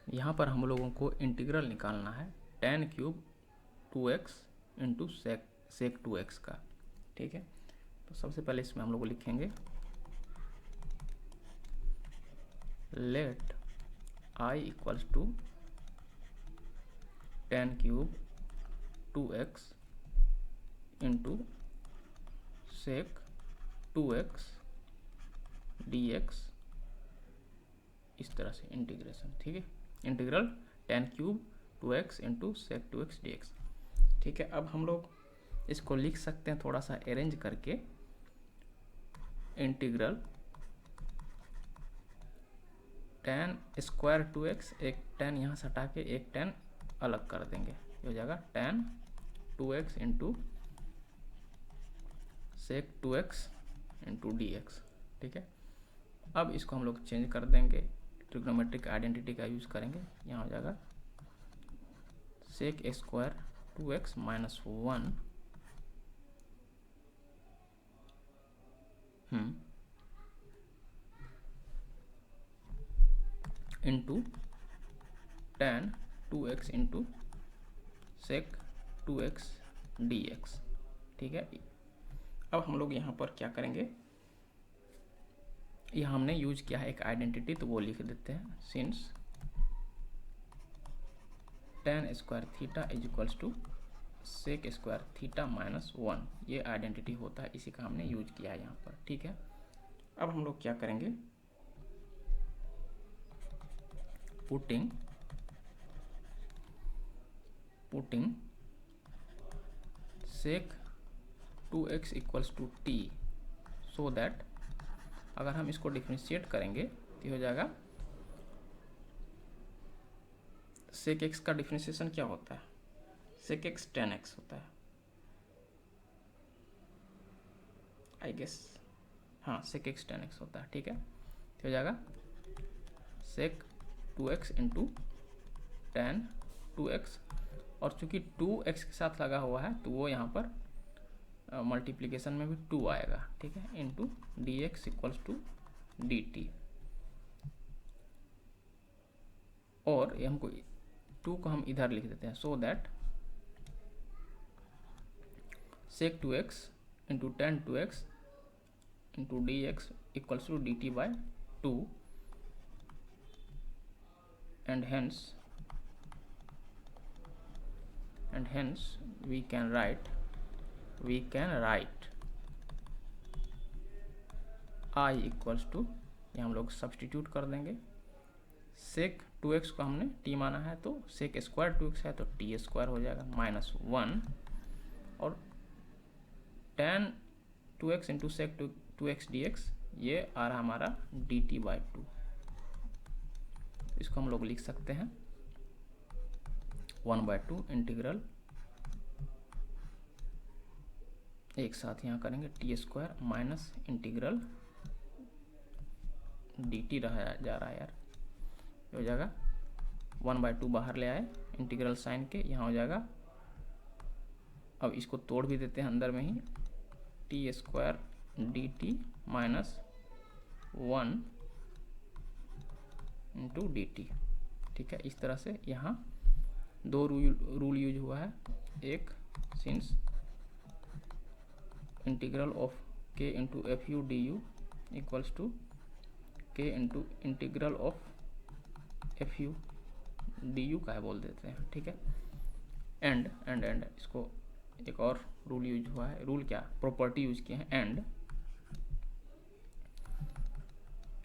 यहाँ पर हम लोगों को इंटीग्रल निकालना है tan cube 2x into sec 2x का, ठीक है। तो सबसे पहले इसमें हम लोग लिखेंगे let I equals to tan cube 2x into sec 2x dx, इस तरह से इंटीग्रेशन, ठीक है। Integral tan cube 2x into sec 2x dx, ठीक है। अब हम लोग इसको लिख सकते हैं थोड़ा सा अरेंज करके, इंटीग्रल tan स्क्वायर 2x, एक tan यहाँ से हटा के एक tan अलग कर देंगे, ये हो जाएगा tan 2x into sec 2x into dx, ठीक है। अब इसको हम लोग चेंज कर देंगे, ट्रिग्नोमेट्रिक आइडेंटिटी का यूज करेंगे, यहाँ हो जाएगा sec square 2x minus 1 into tan 2x into sec 2x dx, ठीक है। अब हम लोग यहाँ पर क्या करेंगे, यहाँ हमने यूज किया है एक आइडेंटिटी, तो वो लिख देते हैं, since tan square theta is equals to sec square theta minus 1, ये आइडेंटिटी होता है, इसी का हमने यूज किया है यहाँ पर, ठीक है। अब हम लोग क्या करेंगे, putting sec 2x equals to t, so that अगर हम इसको डिफ्रेंशिएट करेंगे तो हो जाएगा, सेक x का डिफ्रेंशिएशन क्या होता है, सेक x tan x होता है, आई गेस, हाँ सेक x tan x होता है, ठीक है। तो हो जाएगा सेक 2x इंटू tan 2x, और चूंकि 2x के साथ लगा हुआ है तो वो यहाँ पर मल्टीप्लिकेशन में भी 2 आएगा, ठीक है, into dx equals to dt, और ये हमको 2 को हम इधर लिख देते हैं, so that sec 2x into tan 2x into dx equals to dt by 2, and hence we can write I equals to, ये हम लोग सब्सटीट्यूट कर देंगे, सेक 2x को हमने t माना है तो सेक स्क्वायर 2x है तो t स्क्वायर हो जाएगा माइनस 1, और tan 2x into sec 2x dx, ये आ रहा हमारा dt बाय 2, इसको हम लोग लिख सकते हैं 1/2 इंटीग्रल, एक साथ यहाँ करेंगे T square minus integral dt रहा जा रहा है यार, हो जाएगा 1/2 बाहर ले आए इंटीग्रल साइन के, यहाँ हो जाएगा, अब इसको तोड़ भी देते हैं अंदर में ही, T square dt minus 1 into dt, ठीक है। इस तरह से यहाँ 2 रूल यूज हुआ है, एक since integral of k into F U D U equals to k into integral of F U D U का है बोल देते हैं, ठीक है। एंड इसको एक और रूल यूज हुआ है, रूल क्या, प्रॉपर्टी यूज किए हैं, and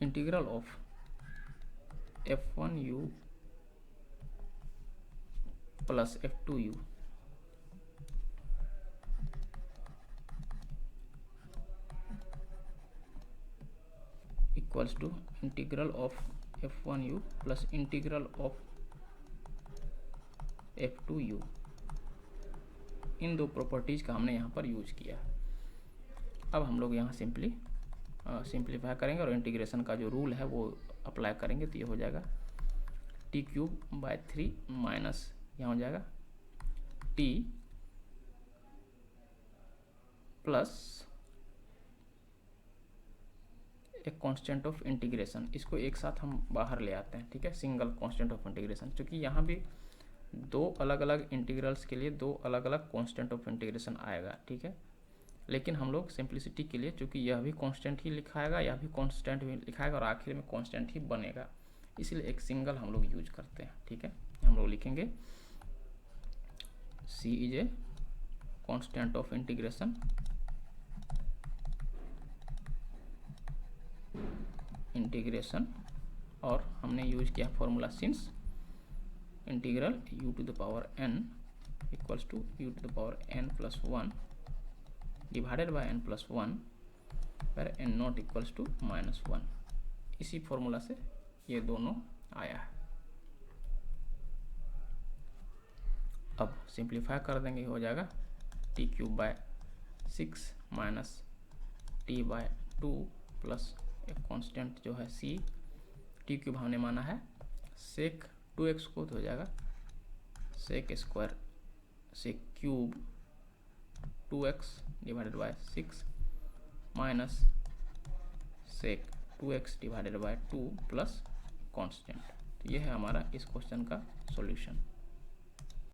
integral of f1u plus f2u equals to integral of f1u plus integral of f2u, इन दो प्रॉपर्टीज का हमने यहाँ पर यूज किया। अब हम लोग यहाँ सिंप्लीफाई करेंगे और इंटीग्रेशन का जो रूल है वो अप्लाई करेंगे, तो ये हो जाएगा टी क्यूब बाय 3 माइनस, यहाँ हो जाएगा टी प्लस एक कांस्टेंट ऑफ इंटीग्रेशन, इसको एक साथ हम बाहर ले आते हैं, ठीक है, सिंगल कांस्टेंट ऑफ इंटीग्रेशन, क्योंकि यहाँ भी दो अलग अलग इंटीग्रल्स के लिए दो अलग अलग कांस्टेंट ऑफ इंटीग्रेशन आएगा, ठीक है। लेकिन हम लोग सिंप्लिसिटी के लिए, चूँकि यह भी कांस्टेंट ही लिखाएगा, यह भी कांस्टेंट ही लिखाएगा और आखिर में कांस्टेंट ही बनेगा, इसलिए एक सिंगल हम लोग यूज करते हैं, ठीक है। हम लोग लिखेंगे C is a constant of integration और हमने यूज किया formula since integral u to the power n equals to u to the power n plus 1 divided by n plus 1 पर n नॉट इक्वल्स टू -1। इसी formula से ये दोनों आया है। अब सिंप्लीफाई कर देंगे, हो जाएगा t³/6 माइनस t/2 प्लस एक कांस्टेंट जो है c, t³ हमने माना है सेक 2x को, तो हो जाएगा sec square sec cube 2x divided by 6 minus sec 2x divided by 2 plus constant. तो ये है हमारा इस क्वेश्चन का सॉल्यूशन।